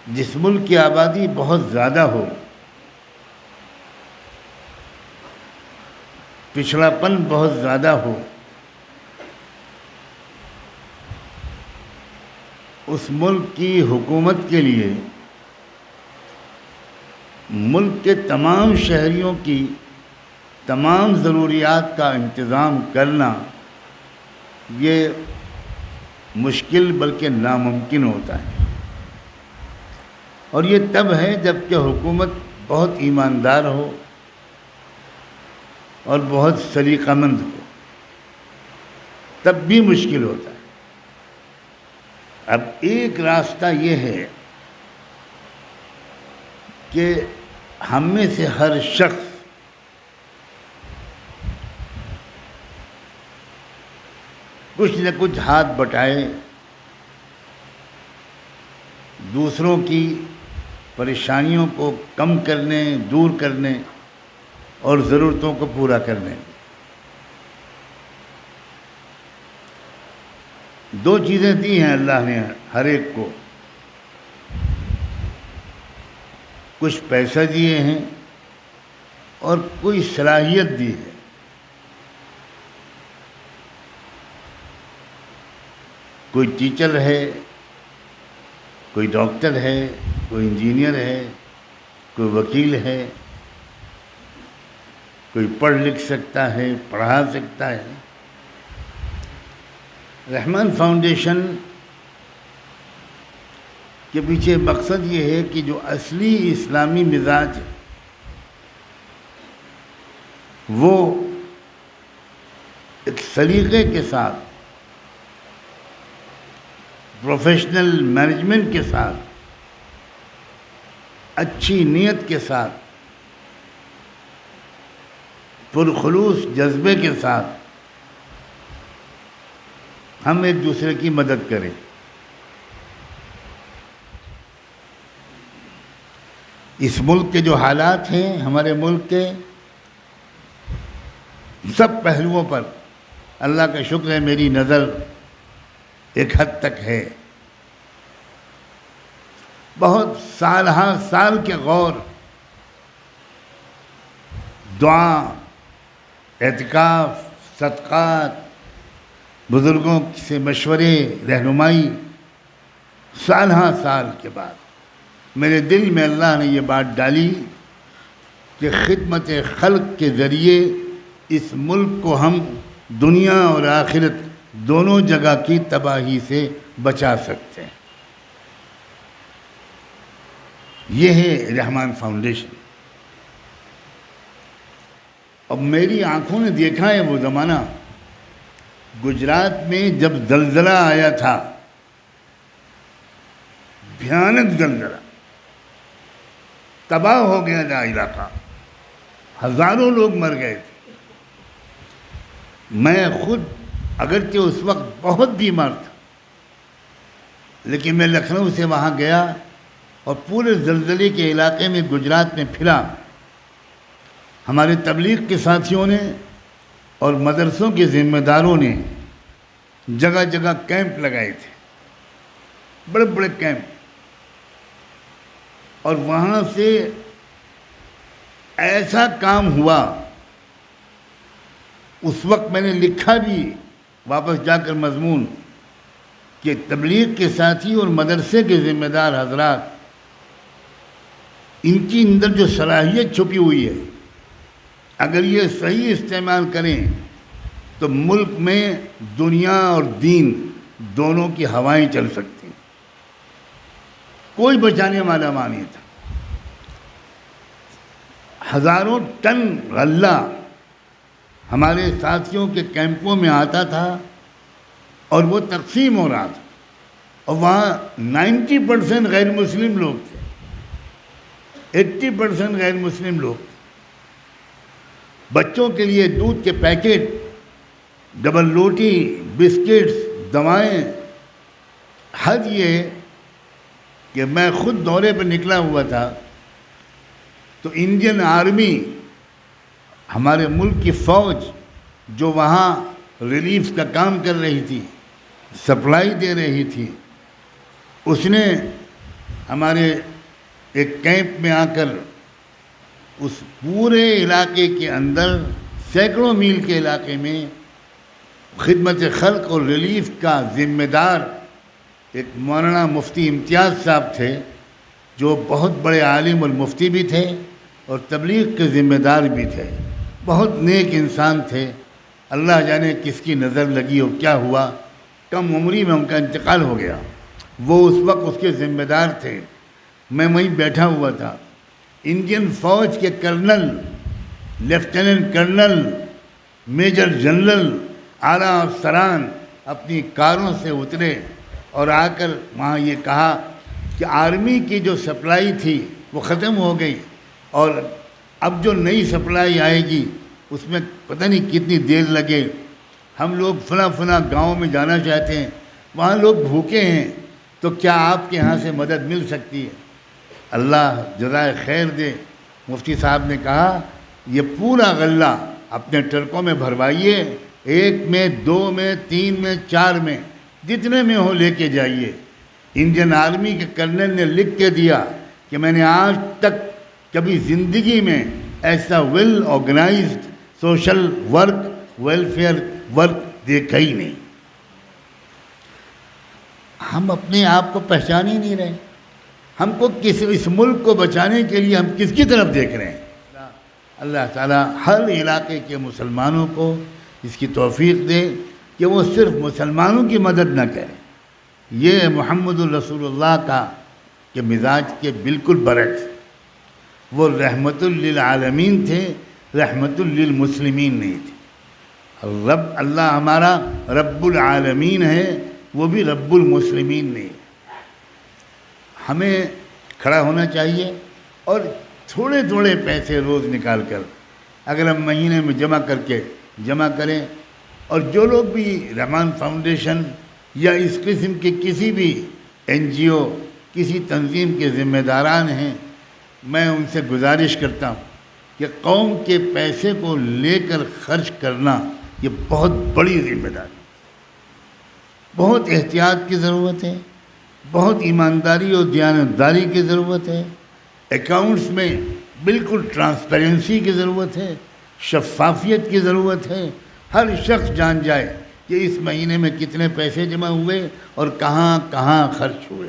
جس ملک کی آبادی بہت زیادہ ہو، پچھڑا پن بہت زیادہ ہو، اس ملک کی حکومت کے لیے ملک کے تمام شہریوں کی تمام ضروریات کا انتظام کرنا یہ مشکل بلکہ ناممکن ہوتا ہے، اور یہ تب ہے جب کہ حکومت بہت ایماندار ہو اور بہت سلیقہ مند ہو، تب بھی مشکل ہوتا ہے۔ اب ایک راستہ یہ ہے کہ ہم میں سے ہر شخص کچھ نہ کچھ ہاتھ بٹائے، دوسروں کی پریشانیوں کو کم کرنے، دور کرنے اور ضرورتوں کو پورا کرنے۔ دو چیزیں دی ہیں اللہ نے ہر ایک کو، کچھ پیسہ دیے ہیں اور کوئی صلاحیت دی ہے۔ کوئی ٹیچر ہے، کوئی ڈاکٹر ہے، کوئی انجینئر ہے، کوئی وکیل ہے، کوئی پڑھ لکھ سکتا ہے، پڑھا سکتا ہے۔ رحمان فاؤنڈیشن کے پیچھے مقصد یہ ہے کہ جو اصلی اسلامی مزاج ہے وہ ایک سلیقے کے ساتھ، پروفیشنل مینجمنٹ کے ساتھ، اچھی نیت کے ساتھ، پرخلوص جذبے کے ساتھ ہم ایک دوسرے کی مدد کریں۔ اس ملک کے جو حالات ہیں، ہمارے ملک کے سب پہلوؤں پر اللہ کا شکر ہے میری نظر ایک حد تک ہے۔ بہت سال ہاں سال کے غور، دعا، اعتکاف، صدقات، بزرگوں سے مشورے، رہنمائی، سال ہاں سال کے بعد میرے دل میں اللہ نے یہ بات ڈالی کہ خدمت خلق کے ذریعے اس ملک کو ہم دنیا اور آخرت دونوں جگہ کی تباہی سے بچا سکتے ہیں۔ یہ ہے رحمان فاؤنڈیشن۔ اب میری آنکھوں نے دیکھا ہے وہ زمانہ، گجرات میں جب زلزلہ آیا تھا، بھیانک زلزلہ، تباہ ہو گیا تھا علاقہ، ہزاروں لوگ مر گئے تھے۔ میں خود اگرچہ اس وقت بہت بیمار تھا، لیکن میں لکھنؤ سے وہاں گیا اور پورے زلزلے کے علاقے میں گجرات میں پھرا۔ ہمارے تبلیغ کے ساتھیوں نے اور مدرسوں کے ذمہ داروں نے جگہ جگہ کیمپ لگائے تھے، بڑے بڑے کیمپ، اور وہاں سے ایسا کام ہوا، اس وقت میں نے لکھا بھی واپس جا کر مضمون کہ تبلیغ کے ساتھی اور مدرسے کے ذمہ دار حضرات، ان کی اندر جو صلاحیت چھپی ہوئی ہے اگر یہ صحیح استعمال کریں تو ملک میں دنیا اور دین دونوں کی ہوائیں چل سکتی ہیں۔ کوئی بچانے والا وہاں نہیں تھا۔ ہزاروں ٹن غلہ ہمارے ساتھیوں کے کیمپوں میں آتا تھا اور وہ تقسیم ہو رہا تھا، اور وہاں 90% غیر مسلم لوگ تھے، 80% غیر مسلم لوگ تھے۔ بچوں کے لیے دودھ کے پیکٹ، ڈبل روٹی، بسکٹس، دوائیں۔ حد یہ کہ میں خود دورے پہ نکلا ہوا تھا تو انڈین آرمی، ہمارے ملک کی فوج جو وہاں ریلیف کا کام کر رہی تھی، سپلائی دے رہی تھی، اس نے ہمارے ایک کیمپ میں آ کر اس پورے علاقے کے اندر سینکڑوں میل کے علاقے میں خدمت خلق اور ریلیف کا ذمہ دار ایک مولانا مفتی امتیاز صاحب تھے، جو بہت بڑے عالم اور مفتی بھی تھے اور تبلیغ کے ذمہ دار بھی تھے، بہت نیک انسان تھے۔ اللہ جانے کس کی نظر لگی اور کیا ہوا، کم عمری میں ان کا انتقال ہو گیا۔ وہ اس وقت اس کے ذمہ دار تھے، میں وہیں بیٹھا ہوا تھا۔ انڈین فوج کے colonel, lieutenant colonel, major general, اعلیٰ افسران اپنی کاروں سے اترے اور آ کر وہاں یہ کہا کہ آرمی کی جو سپلائی تھی وہ ختم ہو گئی، اور اب جو نئی سپلائی آئے گی اس میں پتہ نہیں کتنی دیر لگے۔ ہم لوگ فلاں گاؤں میں جانا چاہتے ہیں، وہاں لوگ بھوکے ہیں، تو کیا آپ کے یہاں سے مدد مل سکتی ہے؟ اللہ جزائے خیر دے، مفتی صاحب نے کہا یہ پورا غلہ اپنے ٹرکوں میں بھروائیے، 1 میں 2 میں 3 میں 4 میں جتنے میں ہو لے کے جائیے۔ انڈین آرمی کے کرنل نے لکھ کے دیا کہ میں نے آج تک کبھی زندگی میں ایسا well organised social work, welfare work دیکھا ہی نہیں۔ ہم اپنے آپ کو پہچان ہی نہیں رہے، ہم کو اس ملک کو بچانے کے لیے ہم کس کی طرف دیکھ رہے ہیں؟ اللہ تعالیٰ ہر علاقے کے مسلمانوں کو اس کی توفیق دے کہ وہ صرف مسلمانوں کی مدد نہ کریں۔ یہ محمد الرسول اللہ کا کہ مزاج کے بالکل برعکس، وہ رحمت للعالمین تھے، رحمت للمسلمین نہیں تھے۔ اللہ ہمارا رب العالمین ہے، وہ بھی رب المسلمین نہیں ہے۔ ہمیں کھڑا ہونا چاہیے اور تھوڑے تھوڑے پیسے روز نکال کر اگر ہم مہینے میں جمع کریں، اور جو لوگ بھی رحمان فاؤنڈیشن یا اس قسم کے کسی بھی NGO کسی تنظیم کے ذمہ داران ہیں، میں ان سے گزارش کرتا ہوں کہ قوم کے پیسے کو لے کر خرچ کرنا یہ بہت بڑی ذمہ داری، بہت احتیاط کی ضرورت ہے، بہت ایمانداری اور دیانتداری کی ضرورت ہے، اکاؤنٹس میں بالکل ٹرانسپیرنسی کی ضرورت ہے، شفافیت کی ضرورت ہے۔ ہر شخص جان جائے کہ اس مہینے میں کتنے پیسے جمع ہوئے اور کہاں کہاں خرچ ہوئے،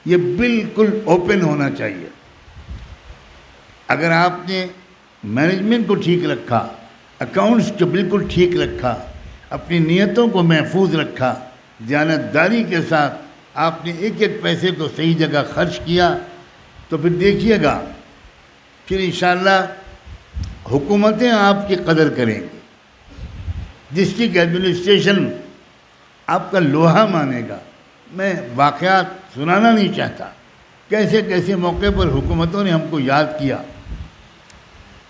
یہ بالکل اوپن ہونا چاہیے۔ اگر آپ نے مینجمنٹ کو ٹھیک رکھا، اکاؤنٹس کو بالکل ٹھیک رکھا، اپنی نیتوں کو محفوظ رکھا، دیانتداری کے ساتھ آپ نے ایک ایک پیسے کو صحیح جگہ خرچ کیا، تو پھر دیکھیے گا پھر انشاءاللہ حکومتیں آپ کی قدر کریں گی، ڈسٹرکٹ ایڈمنسٹریشن آپ کا لوہا مانے گا۔ میں واقعات سنانا نہیں چاہتا، کیسے کیسے موقع پر حکومتوں نے ہم کو یاد کیا۔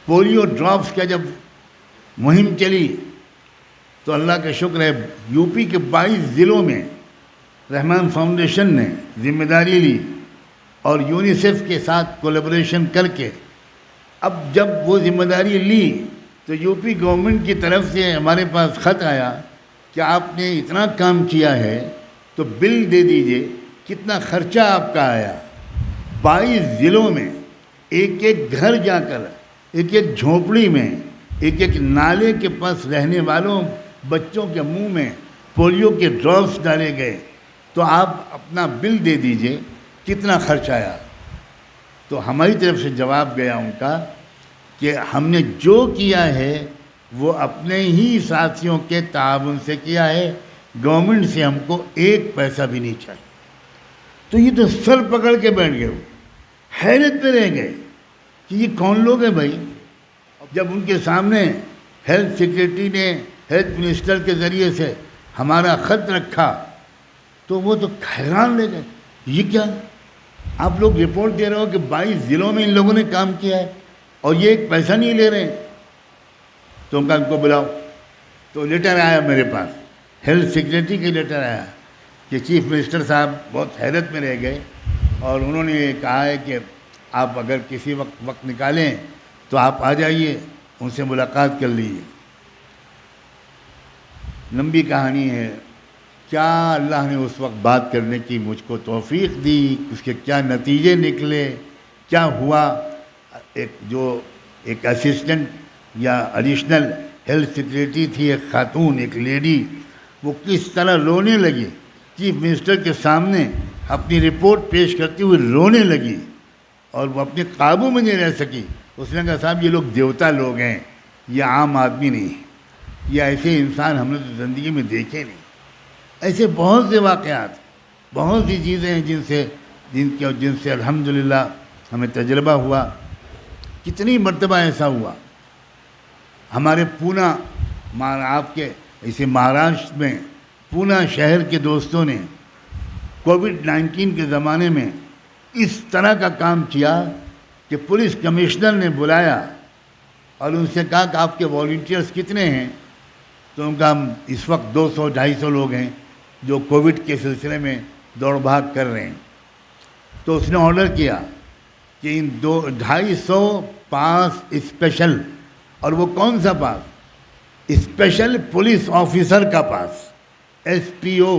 پولیو ڈراپس کا جب مہم چلی تو اللہ کا شکر ہے UP کے 22 ضلعوں میں رحمان فاؤنڈیشن نے ذمہ داری لی اور یونیسیف کے ساتھ کولیبریشن کر کے اب جب وہ ذمہ داری لی تو UP گورنمنٹ کی طرف سے ہمارے پاس خط آیا کہ آپ نے اتنا کام کیا ہے تو بل دے دیجئے کتنا خرچہ آپ کا آیا۔ 22 ضلعوں میں ایک ایک گھر جا کر، ایک ایک جھونپڑی میں، ایک ایک نالے کے پاس رہنے والوں بچوں کے منہ میں پولیو کے ڈراپس ڈالے گئے، تو آپ اپنا بل دے دیجئے کتنا خرچ آیا۔ تو ہماری طرف سے جواب گیا ان کا کہ ہم نے جو کیا ہے وہ اپنے ہی ساتھیوں کے تعاون سے کیا ہے، گورنمنٹ سے ہم کو 1 پیسہ بھی نہیں چاہیے۔ تو یہ تو سر پکڑ کے بیٹھ گئے، حیرت میں رہ گئے کہ یہ کون لوگ ہیں بھائی۔ جب ان کے سامنے ہیلتھ سیکریٹری نے ہیلتھ منسٹر کے ذریعے سے ہمارا خط رکھا تو وہ تو حیران رہ گئے، یہ کیا؟ آپ لوگ رپورٹ دے رہے ہو کہ 22 ضلعوں میں ان لوگوں نے کام کیا ہے اور یہ 1 پیسہ نہیں لے رہے ہیں۔ تو ان کو بلاؤ، تو لیٹر آیا میرے پاس، ہیلتھ سیکریٹری کے لیٹر آیا کہ چیف منسٹر صاحب بہت حیرت میں رہ گئے اور انہوں نے یہ کہا ہے کہ آپ اگر کسی وقت نکالیں تو آپ آ جائیے، ان سے ملاقات کر لیجیے۔ لمبی کہانی ہے، کیا اللہ نے اس وقت بات کرنے کی مجھ کو توفیق دی، اس کے کیا نتیجے نکلے، کیا ہوا. ایک اسسٹنٹ یا ایڈیشنل ہیلتھ سیکریٹری تھی، ایک خاتون، ایک لیڈی، وہ کس طرح رونے لگی چیف منسٹر کے سامنے، اپنی رپورٹ پیش کرتے ہوئے رونے لگی اور وہ اپنے قابو میں نہیں رہ سکی. اس نے کہا صاحب یہ لوگ دیوتا لوگ ہیں، یہ عام آدمی نہیں، یہ ایسے انسان ہم نے تو زندگی میں دیکھے نہیں. ایسے بہت سے واقعات، بہت سی چیزیں ہیں جن سے الحمدللہ ہمیں تجربہ ہوا. کتنی مرتبہ ایسا ہوا ہمارے پونا، آپ کے ایسے مہاراشٹر میں پونا شہر کے دوستوں نے کووڈ-19 کے زمانے میں اس طرح کا کام کیا کہ پولیس کمشنر نے بلایا اور ان سے کہا کہ آپ کے والنٹیئرس کتنے ہیں؟ تو ان کا ہم اس وقت 200-250 لوگ ہیں جو کووڈ کے سلسلے میں دوڑ بھاگ کر رہے ہیں. تو اس نے آرڈر کیا کہ ان 250 پاس اسپیشل، اور وہ کون سا پاس؟ اسپیشل پولیس آفیسر کا پاس، SPO،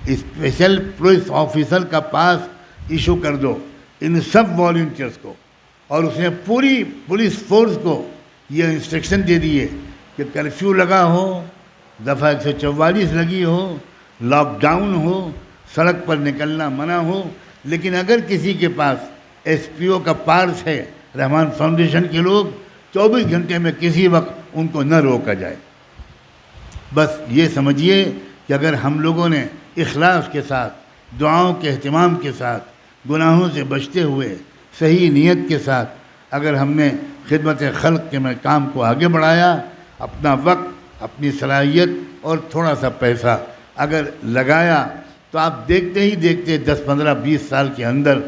اسپیشل پولیس آفیسر کا پاس ایشو کر دو ان سب والنٹیئرس کو. اور اس نے پوری پولیس فورس کو یہ انسٹرکشن دے دیے کہ کرفیو لگا ہو، دفعہ 144 لگی ہو، لاک ڈاؤن ہو، سڑک پر نکلنا منع ہو، لیکن اگر کسی کے پاس SPO کا پاس ہے، رحمان فاؤنڈیشن کے لوگ 24 گھنٹے میں کسی وقت ان کو نہ روکا جائے. بس یہ سمجھیے کہ اگر ہم لوگوں نے اخلاص کے ساتھ، دعاؤں کے اہتمام کے ساتھ، گناہوں سے بچتے ہوئے صحیح نیت کے ساتھ اگر ہم نے خدمت خلق کے میں کام کو آگے بڑھایا، اپنا وقت، اپنی صلاحیت اور تھوڑا سا پیسہ اگر لگایا، تو آپ دیکھتے ہی دیکھتے 10 15 20 سال کے اندر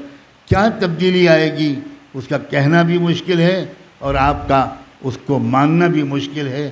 کیا تبدیلی آئے گی، اس کا کہنا بھی مشکل ہے اور آپ کا اس کو ماننا بھی مشکل ہے.